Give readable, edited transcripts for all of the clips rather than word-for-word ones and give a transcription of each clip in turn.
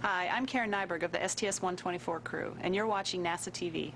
Hi, I'm Karen Nyberg of the STS 124 crew, and you're watching NASA TV.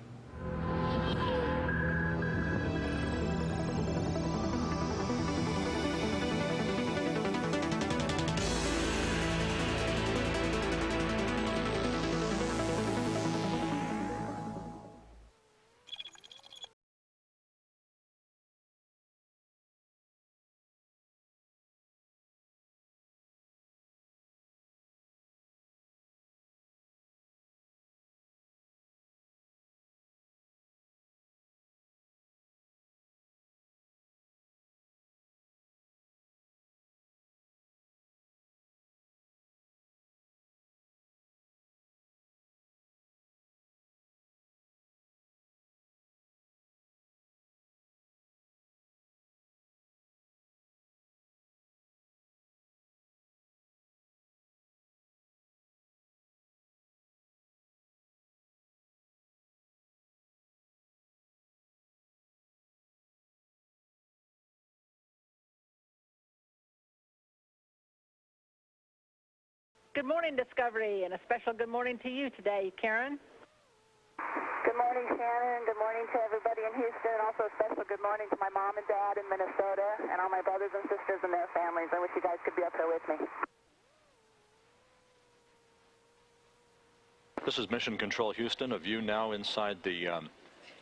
Good morning, Discovery, and a special good morning to you today, Karen. Good morning, Shannon. Good morning to everybody in Houston. Also a special good morning to my mom and dad in Minnesota and all my brothers and sisters and their families. I wish you guys could be up here with me. This is Mission Control Houston, a view now inside the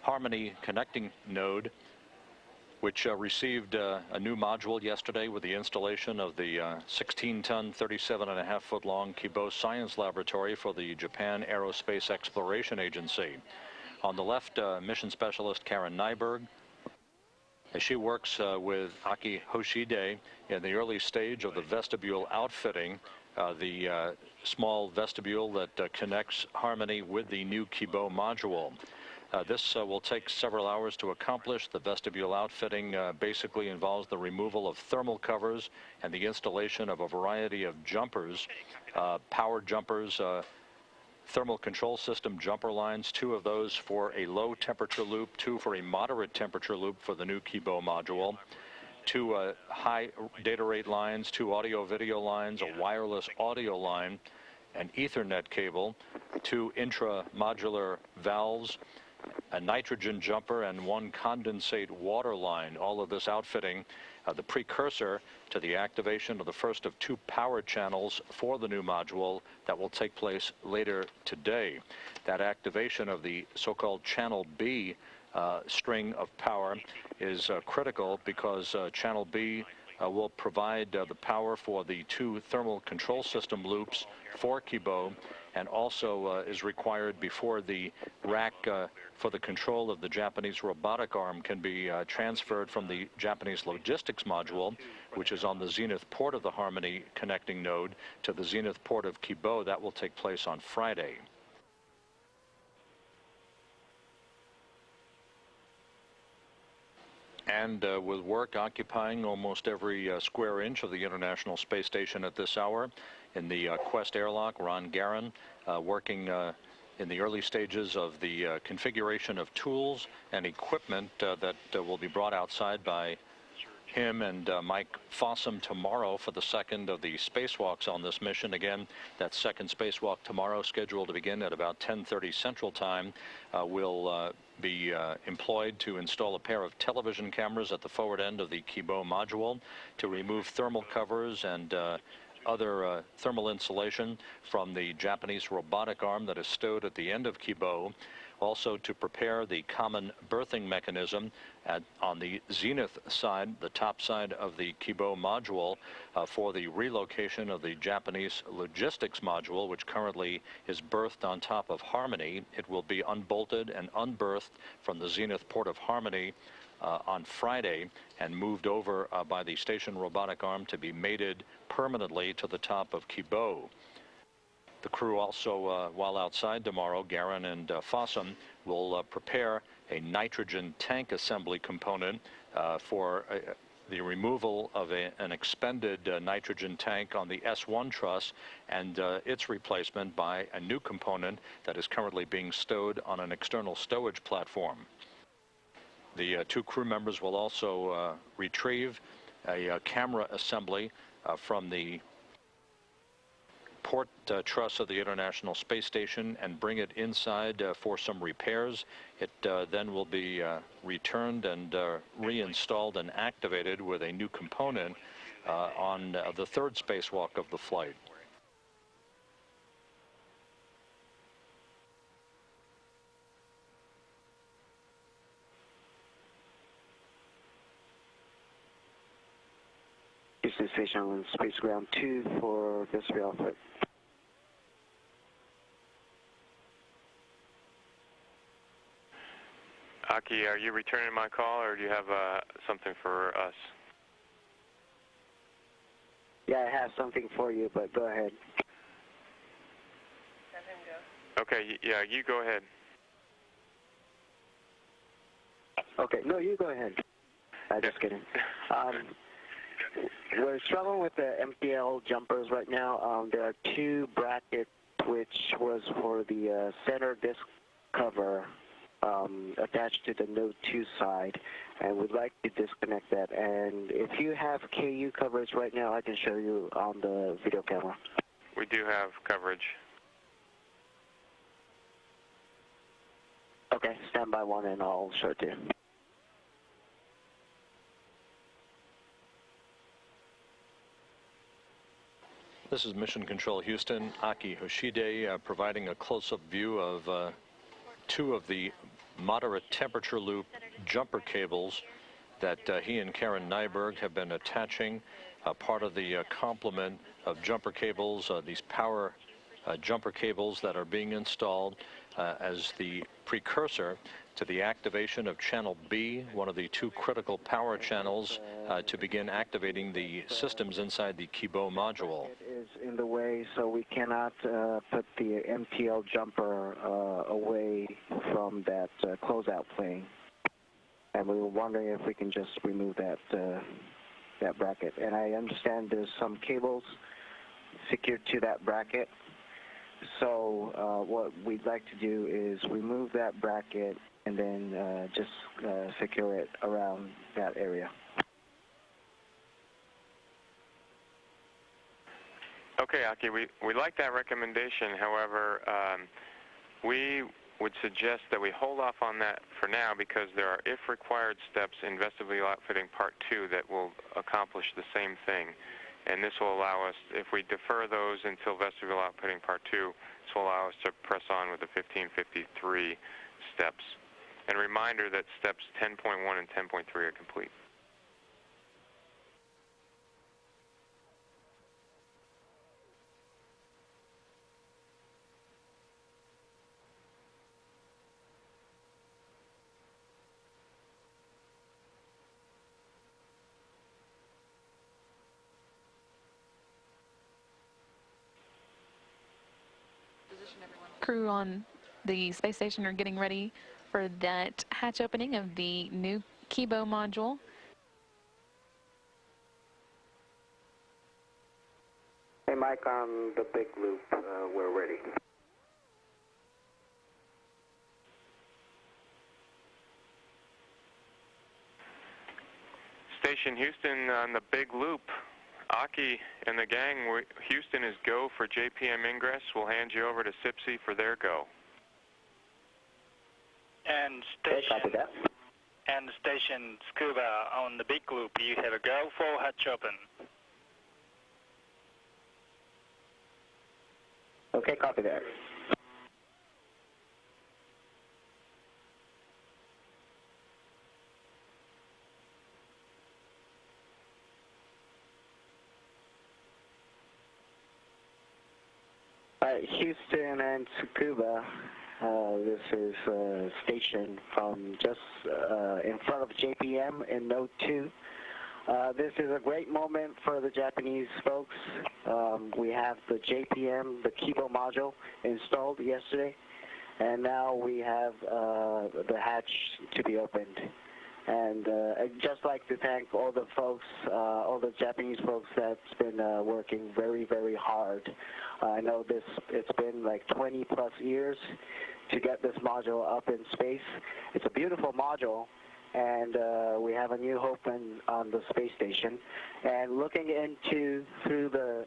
Harmony connecting node, which received a new module yesterday with the installation of the 16-ton, 37.5-foot-long Kibo Science Laboratory for the Japan Aerospace Exploration Agency. On the left, mission specialist Karen Nyberg, as she works with Aki Hoshide in the early stage of the vestibule outfitting, the small vestibule that connects Harmony with the new Kibo module. This will take several hours to accomplish. The vestibule outfitting basically involves the removal of thermal covers and the installation of a variety of jumpers, power jumpers, thermal control system jumper lines, 2 of those for a low temperature loop, 2 for a moderate temperature loop for the new Kibo module, 2 high data rate lines, 2 audio video lines, a wireless audio line, an Ethernet cable, 2 intra-modular valves, a nitrogen jumper, and 1 condensate water line. All of this outfitting, the precursor to the activation of the first of 2 power channels for the new module that will take place later today. That activation of the so-called Channel B string of power is critical because Channel B will provide the power for the 2 thermal control system loops for Kibo, and also is required before the rack for the control of the Japanese robotic arm can be transferred from the Japanese logistics module, which is on the zenith port of the Harmony connecting node, to the zenith port of Kibo. That will take place on Friday. And with work occupying almost every square inch of the International Space Station at this hour, in the Quest airlock, Ron Garan working in the early stages of the configuration of tools and equipment that will be brought outside by him and Mike Fossum tomorrow for the second of the spacewalks on this mission. Again, that second spacewalk tomorrow, scheduled to begin at about 10:30 Central Time, will be employed to install a pair of television cameras at the forward end of the Kibo module to remove thermal covers and other thermal insulation from the Japanese robotic arm that is stowed at the end of Kibo. Also to prepare the common berthing mechanism on the zenith side, the top side of the Kibo module, for the relocation of the Japanese logistics module, which currently is berthed on top of Harmony. It will be unbolted and unberthed from the zenith port of Harmony on Friday and moved over by the station robotic arm to be mated permanently to the top of Kibo. The crew also, while outside tomorrow, Garan and Fossum, will prepare a nitrogen tank assembly component for the removal of an expended nitrogen tank on the S1 truss and its replacement by a new component that is currently being stowed on an external stowage platform. The 2 crew members will also retrieve a camera assembly from the support truss of the International Space Station and bring it inside for some repairs. It then will be returned and reinstalled and activated with a new component on the third spacewalk of the flight. Houston Station on Space Ground 2 for vestibule output. Aki, are you returning my call, or do you have something for us? Yeah, I have something for you, but go ahead. Let him go. Okay, yeah, you go ahead. Okay, no, you go ahead. Just kidding. We're struggling with the MTL jumpers right now. There are two brackets, which was for the center disc cover attached to the Node 2 side, and we'd like to disconnect that. And if you have KU coverage right now, I can show you on the video camera. We do have coverage. Okay, stand by one and I'll show it to you. This is Mission Control Houston. Aki Hoshide providing a close-up view of two of the moderate temperature loop jumper cables that he and Karen Nyberg have been attaching, part of the complement of jumper cables, these power jumper cables that are being installed as the precursor to the activation of channel B, one of the two critical power channels to begin activating the systems inside the Kibo module. It is in the way, so we cannot put the MTL jumper away from that closeout plane. And we were wondering if we can just remove that that bracket. And I understand there's some cables secured to that bracket. So what we'd like to do is remove that bracket and then just secure it around that area. Okay, Aki, we like that recommendation. However, we would suggest that we hold off on that for now because there are, if required, steps in vestibule outfitting part 2 that will accomplish the same thing. And this will allow us, if we defer those until vestibule outputting part 2, this will allow us to press on with the 1553 steps. And a reminder that steps 10.1 and 10.3 are complete. Crew on the space station are getting ready for that hatch opening of the new Kibo module. Hey, Mike, on the big loop, we're ready. Station Houston on the big loop. Aki and the gang, Houston is go for JPM ingress. We'll hand you over to SIPSI for their go. And station Scuba on the big loop, you have a go for hatch open. Okay, copy that. Houston and Tsukuba, this is a station from just in front of JPM in Node 2. This is a great moment for the Japanese folks. We have the JPM, the Kibo module, installed yesterday, and now we have the hatch to be opened. And I'd just like to thank all the folks, all the Japanese folks that's been working very, very hard. I know it's been like 20 plus years to get this module up in space. It's a beautiful module, and we have a new hope on the space station. And looking through the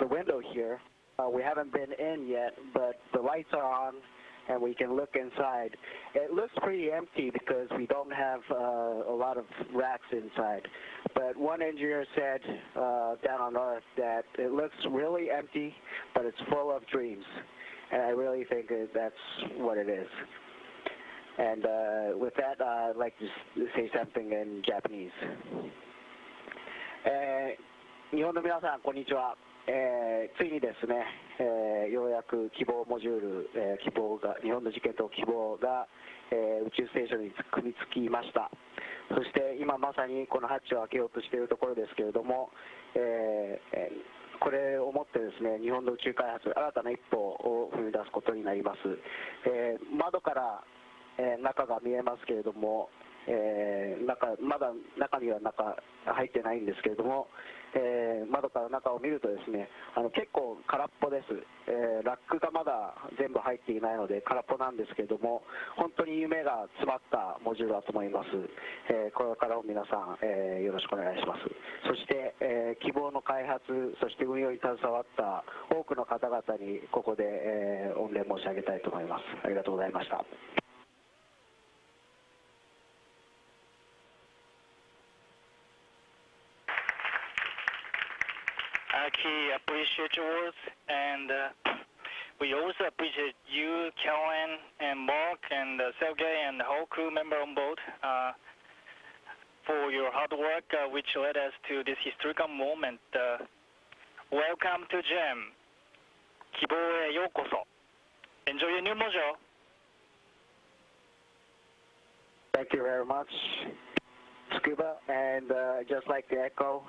window here, We haven't been in yet, but the lights are on and we can look inside. It looks pretty empty because we don't have a lot of racks inside. But one engineer said down on Earth that it looks really empty, but it's full of dreams. And I really think that's what it is. And with that, I'd like to say something in Japanese. 日本の皆さん、こんにちは。ついにですね、ようやく希望モジュール、希望が日本の事件と希望が、宇宙ステーションに組み付きました。そして今まさにこのハッチを開けようとしているところですけれども、これをもってですね、日本の宇宙開発新たな一歩を踏み出すことになります。窓から、中が見えますけれども、まだ中には入ってないんですけれども、窓から中を見るとですね、結構空っぽです。ラックがまだ全部入っていないので空っぽなんですけれども、本当に夢が詰まったモジュールだと思います。これからも皆さん、よろしくお願いします。そして、希望の開発、そして運用に携わった多くの方々にここで、御礼申し上げたいと思います。ありがとうございました。Aki, appreciate your words, and we also appreciate you, Caroline, and Mark, and Sergey, and the whole crew member on board for your hard work, which led us to this historical moment. Welcome to GEM. 希望へようこそ. Enjoy your new module. Thank you very much, Scuba, and I'd just like to echo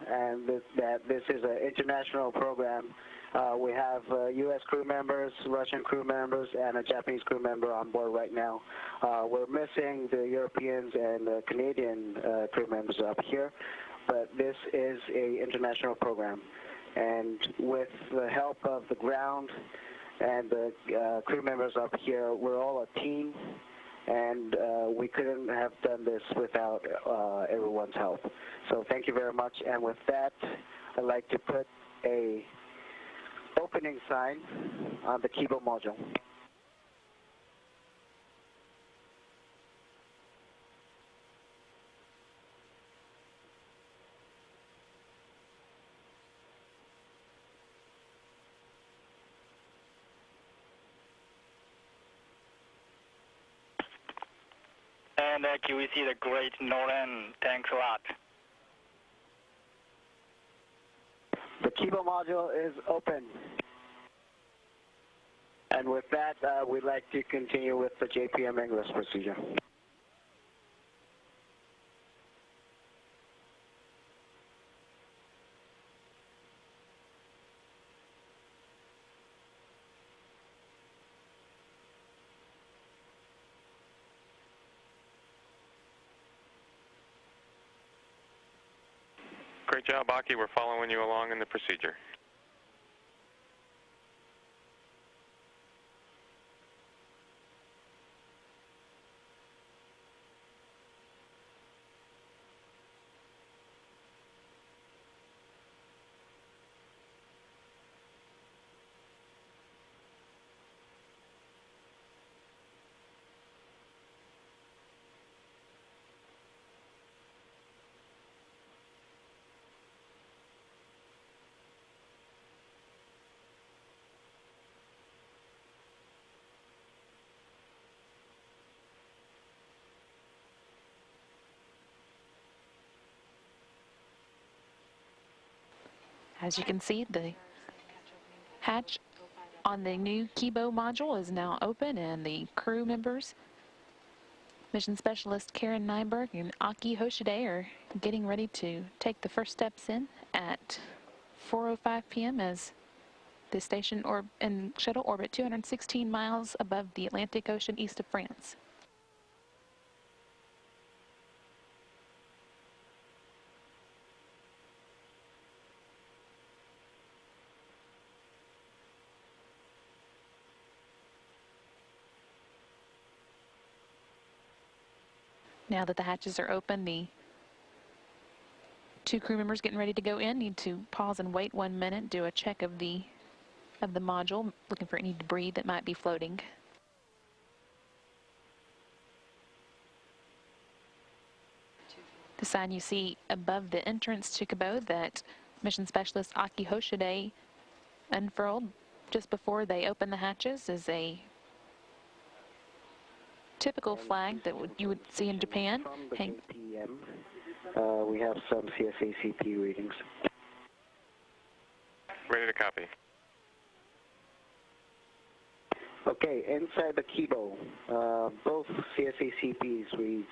that this is an international program. We have U.S. crew members, Russian crew members, and a Japanese crew member on board right now. We're missing the Europeans and the Canadian crew members up here, but this is an international program. And with the help of the ground and the crew members up here, we're all a team. And we couldn't have done this without everyone's help. So thank you very much. And with that, I'd like to put a opening sign on the Kibo Module. And Aki, we see the great Nolan. Thanks a lot. The Kibo Module is open. And with that, we'd like to continue with the JPM English procedure. Great job, Aki. We're following you along in the procedure. As you can see, the hatch on the new Kibo module is now open, and the crew members, Mission Specialist Karen Nyberg and Aki Hoshide, are getting ready to take the first steps in at 4:05 p.m. as the station in shuttle orbit 216 miles above the Atlantic Ocean east of France. Now that the hatches are open, the two crew members getting ready to go in need to pause and wait 1 minute, do a check of the of the module, looking for any debris that might be floating. The sign you see above the entrance to Kibo that Mission Specialist Aki Hoshide unfurled just before they opened the hatches is a typical flag that you would see in Japan. From the JPM, we have some CSACP readings. Ready to copy. Okay, inside the Kibo, both CSACPs reads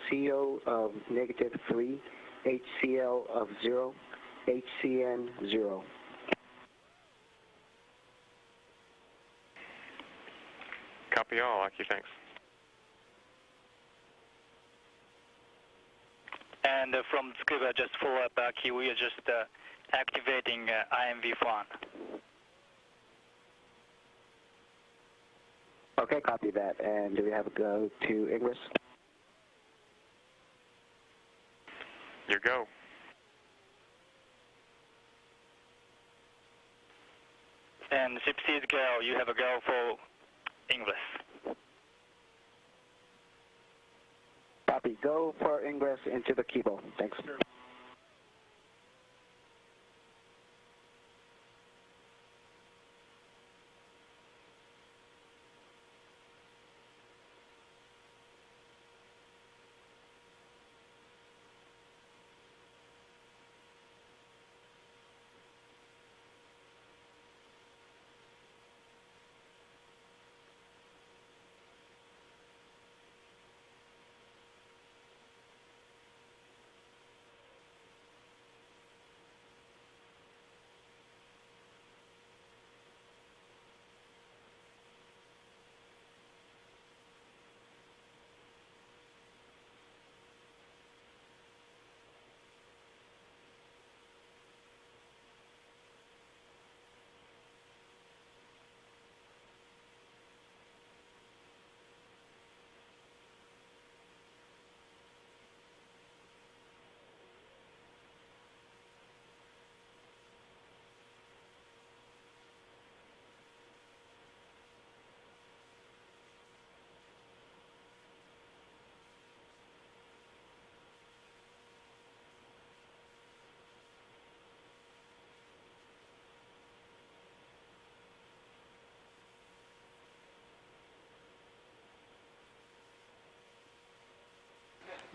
CO of -3, HCl of 0, HCN 0. Copy all, Aki, thanks. And from Scuba, just follow up, Aki, we are just activating IMV1. Okay, copy that. And do we have a go to Ingress? Your go. And Ship C's go, you have a go for Ingress. Copy. Go for Ingress into the Kibo. Thanks.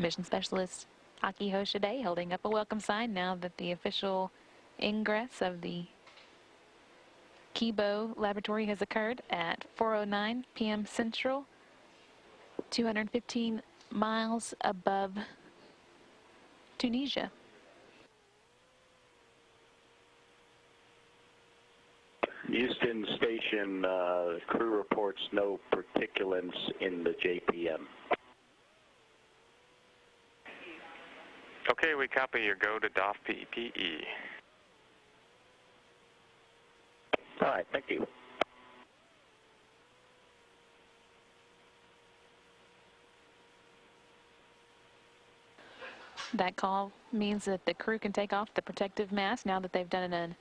Mission Specialist Aki Hoshide holding up a welcome sign now that the official ingress of the Kibo laboratory has occurred at 4:09 p.m. Central, 215 miles above Tunisia. Houston Station, crew reports no particulates in the JPM. Okay, we copy your go to DOF PPE. All right, thank you. That call means that the crew can take off the protective mask now that they've done a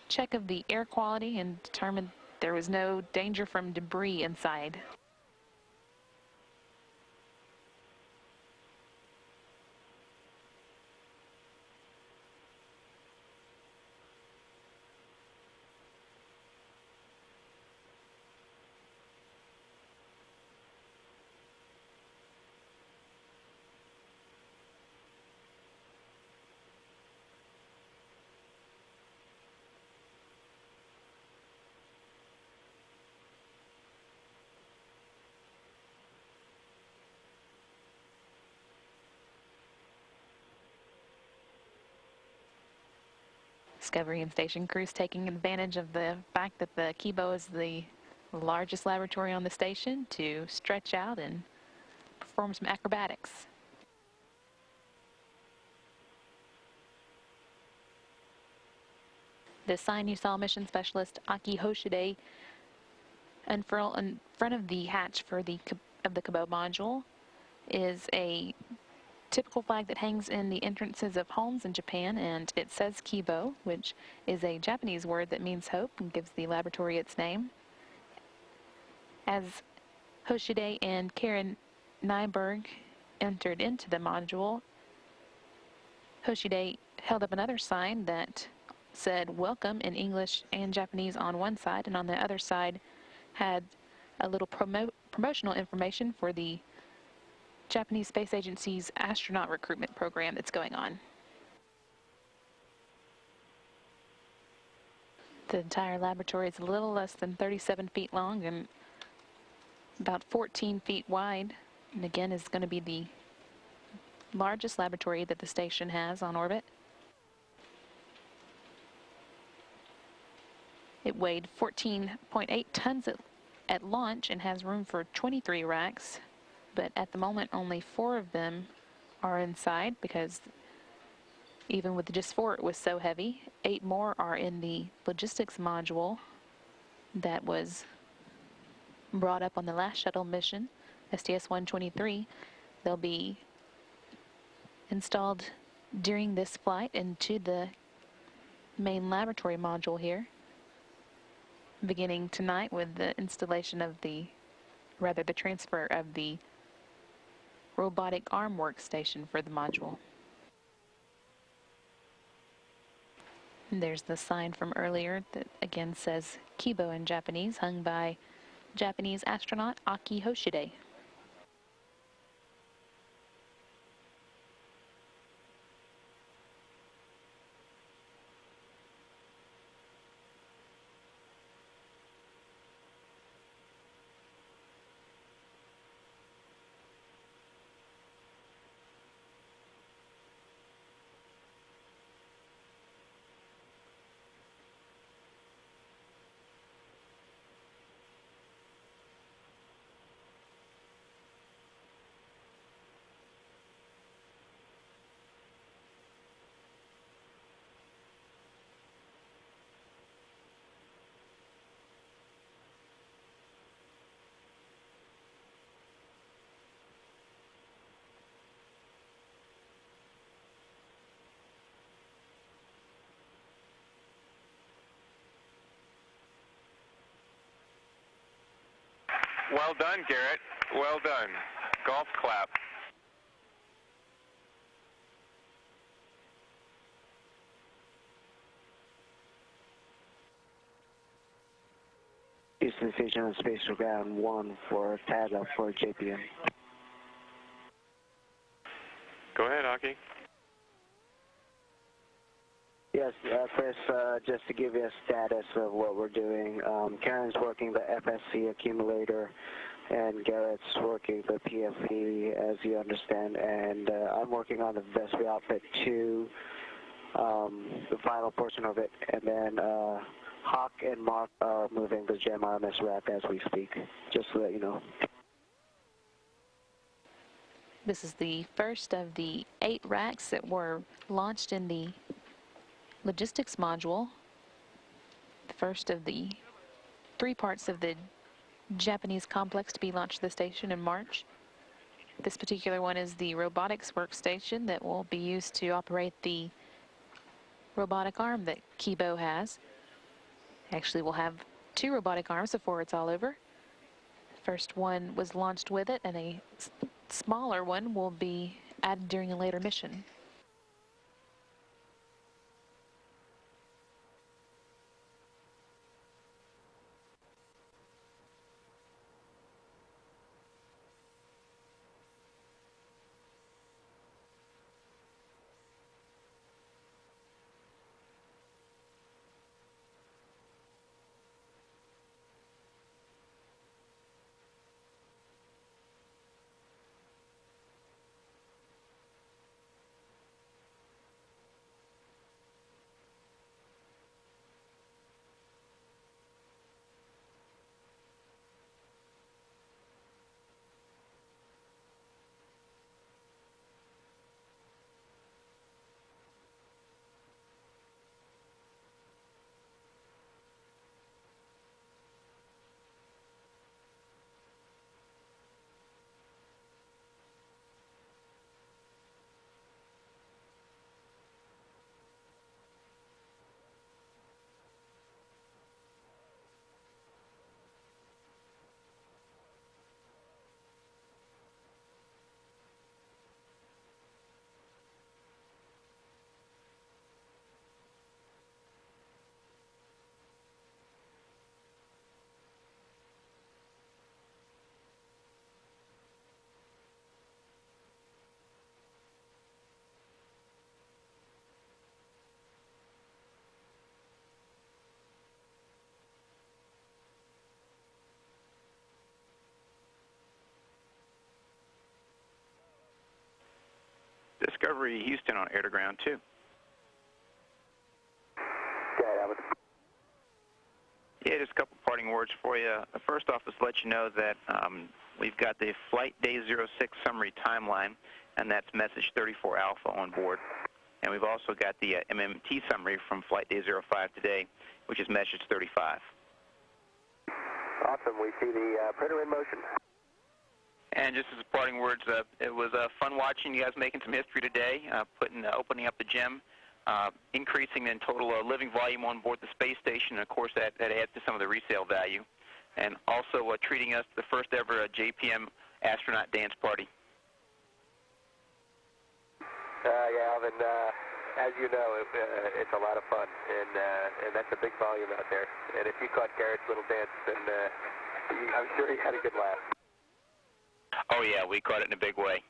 check of the air quality and determined there was no danger from debris inside. Discovery and station crews taking advantage of the fact that the Kibo is the largest laboratory on the station to stretch out and perform some acrobatics. The sign you saw Mission Specialist Aki Hoshide unfurl in front of the hatch for the Kibo module is a typical flag that hangs in the entrances of homes in Japan, and it says Kibo, which is a Japanese word that means hope and gives the laboratory its name. As Hoshide and Karen Nyberg entered into the module, Hoshide held up another sign that said welcome in English and Japanese on one side, and on the other side had a little promotional information for the Japanese Space Agency's astronaut recruitment program that's going on. The entire laboratory is a little less than 37 feet long and about 14 feet wide, and again is going to be the largest laboratory that the station has on orbit. It weighed 14.8 tons at launch and has room for 23 racks, but at the moment only 4 of them are inside because even with just 4 it was so heavy. 8 more are in the logistics module that was brought up on the last shuttle mission, STS-123. They'll be installed during this flight into the main laboratory module here, beginning tonight with the installation of the transfer of the robotic arm workstation for the module. And there's the sign from earlier that again says Kibo in Japanese, hung by Japanese astronaut Aki Hoshide. Well done, Garrett. Well done. Golf clap. Houston Station on Space Ground 1 for tag up for JPM. Go ahead, Aki. Yes, Chris, just to give you a status of what we're doing, Karen's working the FSC accumulator, and Garrett's working the PFE, as you understand, and I'm working on the vestry outfit 2, the final portion of it, and then Hawk and Mark are moving the GEM RMS rack as we speak, just so that you know. This is the first of the 8 racks that were launched in the logistics module, the first of the 3 parts of the Japanese complex to be launched to the station in March. This particular one is the robotics workstation that will be used to operate the robotic arm that Kibo has. Actually, we'll have 2 robotic arms before it's all over. First one was launched with it, and a smaller one will be added during a later mission. Discovery Houston on air to ground 2. Okay, that was... Yeah, just a couple parting words for you. First off, just to let you know that we've got the Flight Day 06 summary timeline, and that's message 34 Alpha on board. And we've also got the MMT summary from Flight Day 05 today, which is message 35. Awesome. We see the printer in motion. And just as parting words, it was fun watching you guys making some history today, opening up the gym, increasing in total living volume on board the space station, and of course that adds to some of the resale value, and also treating us to the first ever JPM astronaut dance party. Yeah, Alvin, as you know, it's a lot of fun, and that's a big volume out there. And if you caught Garrett's little dance, then I'm sure he had a good laugh. Oh yeah, we caught it in a big way.